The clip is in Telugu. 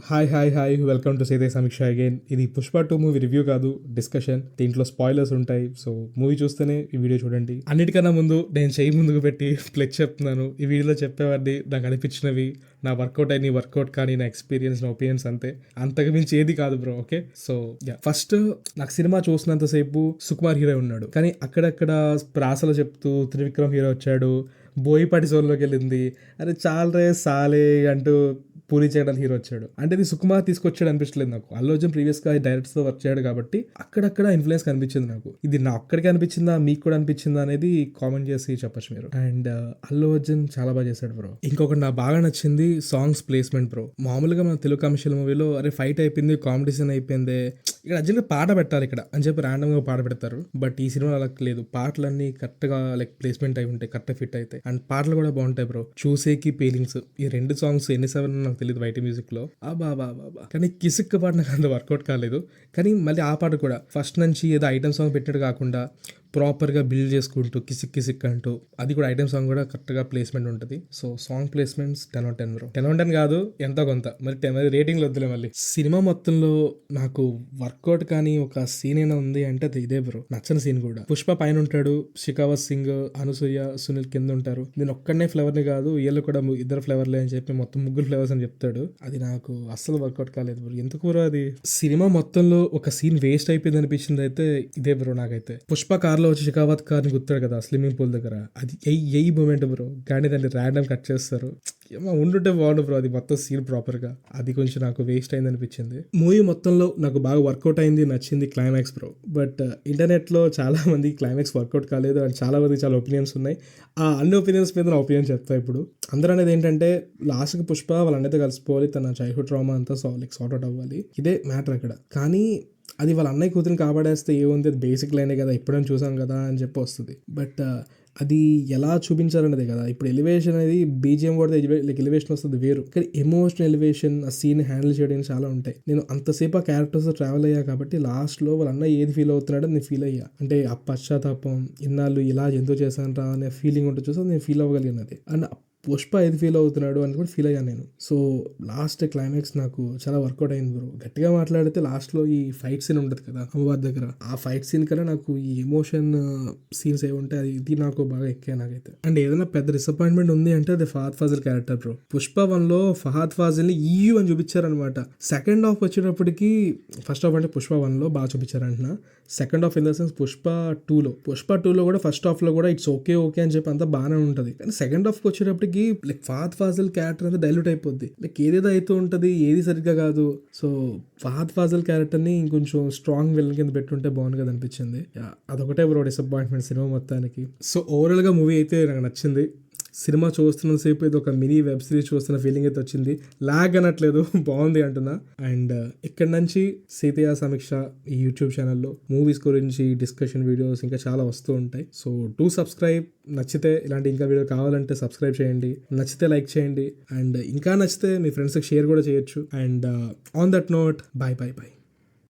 హాయ్ వెల్కమ్ టు సేదే సమీక్ష అగైన్. ఇది పుష్ప 2 మూవీ రివ్యూ కాదు, డిస్కషన్. దీంట్లో స్పాయిలర్స్ ఉంటాయి, సో మూవీ చూస్తేనే ఈ వీడియో చూడండి. అన్నిటికన్నా ముందు నేను చెయ్యి ముందుకు పెట్టి ప్లెచ్ చెప్తున్నాను. ఈ వీడియోలో చెప్పేవాడిని నాకు అనిపించినవి, నా వర్కౌట్ అయిన వర్కౌట్ కానీ నా ఎక్స్పీరియన్స్, నా ఒపీనియన్స్ అంతే, అంతకు మించి ఏది కాదు బ్రో. ఓకే, సో ఫస్ట్ నాకు సినిమా చూసినంతసేపు సుకుమార్ హీరో ఉన్నాడు, కానీ అక్కడక్కడ ప్రాసలు చెప్తూ త్రివిక్రమ్ హీరో వచ్చాడు, బోయిపాటి జోన్లోకి వెళ్ళింది, అరే చాలరే సాలే అంటూ పూరి చేయడానికి హీరో వచ్చాడు. అంటే ఇది సుకుమార్ తీసుకొచ్చాడు అనిపించలేదు నాకు. అల్లు అర్జున్ ప్రీవియస్ గా డైరెక్టర్స్ తో వర్క్ చేయడు కాబట్టి అక్కడక్కడ ఇన్ఫ్లుయెన్స్ కనిపించింది నాకు. ఇది నా ఒక్కడికి అనిపించిందా, మీకు కూడా అనిపించిందా అనేది కామెంట్ చేసి చెప్పచ్చు మీరు. అండ్ అల్లు అర్జున్ చాలా బాగా చేశాడు బ్రో. ఇంకొకటి నాకు బాగా నచ్చింది సాంగ్స్ ప్లేస్మెంట్ బ్రో. మామూలుగా మన తెలుగు కమర్షియల్ మూవీలో అరే ఫైట్ అయిపోయింది, కాంపిటీషన్ అయిపోయింది, ఇక్కడ అర్జున్ పాట పెట్టాలి ఇక్కడ అని చెప్పి ర్యాండమ్ గా పాట పెడతారు. బట్ ఈ సినిమా అలా లేదు. పాటలన్నీ కరెక్ట్ గా లైక్ ప్లేస్మెంట్ అయి ఉంటాయి, కరెక్ట్ ఫిట్ అయితే. అండ్ పాటలు కూడా బాగుంటాయి బ్రో. చూసేకి ఫీలింగ్స్, ఈ రెండు సాంగ్స్ ఎన్నిసార్లు నాకు తెలియదు వైటీ మ్యూజిక్ లో. బాబా కానీ కిసిక్ పాట నాకు అంత వర్కౌట్ కాలేదు. కానీ మళ్ళీ ఆ పాట కూడా ఫస్ట్ నుంచి ఏదో ఐటమ్ సాంగ్ పెట్టినట్టు కాకుండా ప్రాపర్గా బిల్డ్ చేసుకుంటూ కిసిక్ అంటూ, అది కూడా ఐటమ్ సాంగ్ కూడా కరెక్ట్గా ప్లేస్మెంట్ ఉంటుంది. So song placements 10/10 bro. 10/10 కాదు, ఎంతో కొంత. మరి రేటింగ్లు వద్దులే. మళ్ళీ సినిమా మొత్తంలో నాకు వర్కౌట్ కానీ ఒక సీన్ అయినా ఉంది అంటే అది ఇదే బ్రో. నచ్చని సీన్ కూడా. పుష్ప పైన ఉంటాడు, షికావత్ సింగ్, అనసూయ, సునీల్ కింద ఉంటారు. నేను ఒక్కడనే ఫ్లేవర్ని కాదు, వీళ్ళు కూడా ఇద్దరు ఫ్లేవర్లే అని చెప్పి మొత్తం ముగ్గురు ఫ్లేవర్స్ అని చెప్తాడు. అది నాకు అస్సలు వర్కౌట్ కాలేదు బ్రో. ఎందుకు బ్రో అది? సినిమా మొత్తంలో ఒక సీన్ వేస్ట్ అయిపోయింది అనిపించింది అయితే ఇదే బ్రో నాకైతే. పుష్ప కార్ వచ్చి షికావత్ కార్ని గుర్తాడు కదా స్విమ్మింగ్ పూల్ దగ్గర, అది ఏ మూమెంట్ బ్రో. కానీ దాన్ని ర్యాండమ్ కట్ చేస్తారు. ఏమో ఉండుంటే బాగుండు బ్రో. అది మొత్తం సీన్ ప్రాపర్ గా, అది కొంచెం నాకు వేస్ట్ అయింది అనిపించింది. మూవీ మొత్తంలో నాకు బాగా వర్కౌట్ అయింది, నచ్చింది క్లైమాక్స్ బ్రో. బట్ ఇంటర్నెట్ లో చాలా మంది క్లైమాక్స్ వర్కౌట్ కాలేదు అండ్ చాలా మంది చాలా ఒపీనియన్స్ ఉన్నాయి. ఆ అన్ని ఒపీనియన్స్ మీద నా ఒపీనియన్ చెప్తా ఇప్పుడు. అందరూ అనేది ఏంటంటే లాస్ట్ కి పుష్ప వాళ్ళ అన్నైతే కలిసిపోవాలి, తన చైల్డ్హుడ్ ట్రామా అంతా సార్ట్ అవుట్ అవ్వాలి, ఇదే మ్యాటర్ అక్కడ. కానీ అది వాళ్ళ అన్నయ్య కూతురిని కాపాడేస్తే ఏముంది, అది బేసిక్ లైనే కదా, ఎప్పుడైనా చూసాం కదా అని చెప్పి వస్తుంది. బట్ అది ఎలా చూపించాలనేదే కదా. ఇప్పుడు ఎలివేషన్ అనేది బీజిఎం కూడా లైక్ ఎలివేషన్ వస్తుంది వేరు, కానీ ఎమోషనల్ ఎలివేషన్, ఆ సీన్ హ్యాండిల్ చేయడం చాలా ఉంటాయి. నేను అంతసేపు ఆ క్యారెక్టర్స్ ట్రావెల్ అయ్యా కాబట్టి లాస్ట్లో వాళ్ళ అన్న ఏది ఫీల్ అవుతున్నాడో నేను ఫీల్ అయ్యా. అంటే ఆ పశ్చాత్తాపం, ఇన్నాళ్ళు ఇలా ఎందుకు చేశాను రా అనే ఫీలింగ్ ఉంటుంది చూసా, నేను ఫీల్ అవ్వగలిగినది. అండ్ పుష్ప ఏది ఫీల్ అవుతున్నాడు అని కూడా ఫీల్ అయ్యాను నేను. సో లాస్ట్ క్లైమాక్స్ నాకు చాలా వర్కౌట్ అయింది బ్రో. గట్టిగా మాట్లాడితే లాస్ట్లో ఈ ఫైట్ సీన్ ఉంటుంది కదా అమ్మవారి దగ్గర, ఆ ఫైట్ సీన్ కన్నా నాకు ఈ ఎమోషన్ సీన్స్ ఏమి ఉంటాయి, అది ఇది నాకు బాగా ఎక్కాయి నాకైతే. అండ్ ఏదైనా పెద్ద డిసప్పాయింట్మెంట్ ఉంది అంటే అది ఫహద్ ఫాజిల్ క్యారెక్టర్ బ్రో. పుష్ప 1లో ఫహద్ ఫాజిల్ ని ఈయూ అని చూపించారనమాట. సెకండ్ హాఫ్ వచ్చేటప్పటికి, ఫస్ట్ హాఫ్ అంటే పుష్ప 1లో బాగా చూపించారంటున్నా, second half in the sense Pushpa 2లో కూడా ఫస్ట్ హాఫ్ లో కూడా ఇట్స్ ఓకే అని చెప్పి అంతా బాగానే ఉంటుంది. కానీ సెకండ్ హాఫ్ కి వచ్చేటప్పటికి లైక్ ఫహద్ ఫాజిల్ క్యారెక్టర్ అంతా డైల్యూట్ అయిపోద్ది. లైక్ ఏదేదో అయితే ఉంటుంది, ఏది సరిగ్గా కాదు. సో ఫహద్ ఫాజిల్ క్యారెక్టర్ ని ఇంకొంచెం స్ట్రాంగ్ విలన్ కింద పెట్టుంటే బాగుంది కదా అనిపించింది. అదొకటే బ్రో డిసప్పాయింట్మెంట్ సినిమా మొత్తానికి. సో ఓవరాల్ గా మూవీ అయితే నాకు నచ్చింది. సినిమా చూస్తున్న సేపు ఇది ఒక మినీ వెబ్ సిరీస్ చూస్తున్న ఫీలింగ్ అయితే వచ్చింది. లాగ్ అనట్లేదు, బాగుంది అంటున్నా. అండ్ ఇక్కడ నుంచి సీతయ్య సమీక్ష ఈ యూట్యూబ్ ఛానల్లో మూవీస్ గురించి డిస్కషన్ వీడియోస్ ఇంకా చాలా వస్తూ ఉంటాయి. So do subscribe. నచ్చితే ఇలాంటి ఇంకా వీడియో కావాలంటే సబ్స్క్రైబ్ చేయండి, నచ్చితే లైక్ చేయండి, అండ్ ఇంకా నచ్చితే మీ ఫ్రెండ్స్కి షేర్ కూడా చేయొచ్చు. And on that note, by.